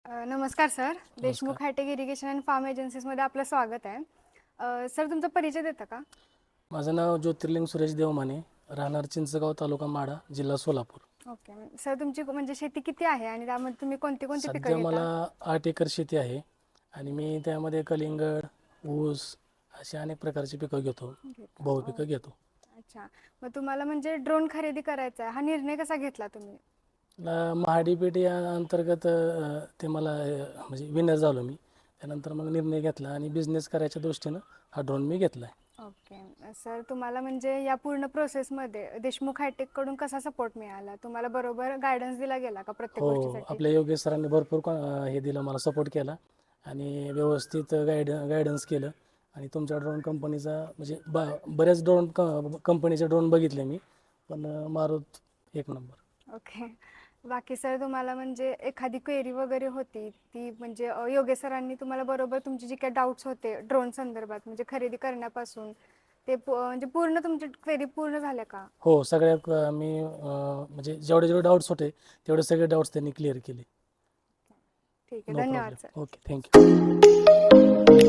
नमस्कार सर. नमस्कार. Deshmukh hi-tech irrigation and farm एजन्सीजमध्ये आपलं स्वागत आहे. सर तुमचा परिचय देता का? माझं नाव ज्योतिर्लिंग सुरेश देवमाने, राहणार चिंचगाव, तालुका माढा, जिल्हा सोलापूर. ओके. सर तुमची म्हणजे शेती किती आहे आणि त्यामध्ये तुम्ही कोणती कोणती पिकं सध्या घेता? मला 8 एकर शेती आहे आणि मी त्यामध्ये कलिंगड, ऊस अशी अनेक प्रकारची पिकं घेतो, घेता. बहु ओ, पिकं घेतो. अच्छा. मग तुम्हाला म्हणजे ड्रोन खरेदी करायचा आहे, हा निर्णय कसा घेतला तुम्ही? महाडी पेठ या अंतर्गत ते मला म्हणजे विनर झालो मी. त्यानंतर मग निर्णय घेतला आणि बिझनेस करायच्या दृष्टीनं हा ड्रोन मी घेतला आहे. ओके. सर तुम्हाला म्हणजे या पूर्ण प्रोसेसमध्ये देशमुख हायटेककडून कसा सपोर्ट मिळाला? तुम्हाला बरोबर गायडन्स दिला गेला का प्रत्येक हो, गोष्टीसाठी? आपल्या योगेश सरांनी भरपूर हे दिलं, मला सपोर्ट केला आणि व्यवस्थित गायडन्स केलं. आणि तुमच्या ड्रोन कंपनीचा म्हणजे बऱ्याच ड्रोन कंपनीचे ड्रोन बघितले मी, पण मारुत एक नंबर. ओके. बाकी सर तुम्हाला म्हणजे एखादी क्वेरी वगैरे होती ती म्हणजे योगेश सरांनी तुम्हाला बरोबर तुमचे जे काही डाऊट्स होते ड्रोन संदर्भात म्हणजे खरेदी करण्यापासून ते म्हणजे पूर्ण तुमची क्वेरी पूर्ण झाल्या का? हो, सगळ्या मी म्हणजे जेवढे जेवढे डाऊट्स होते तेवढे सगळे डाऊट्स त्यांनी क्लिअर केले. ठीक आहे. नो धन्यवाद सर. प्रॉब्लेम. Okay, thank you.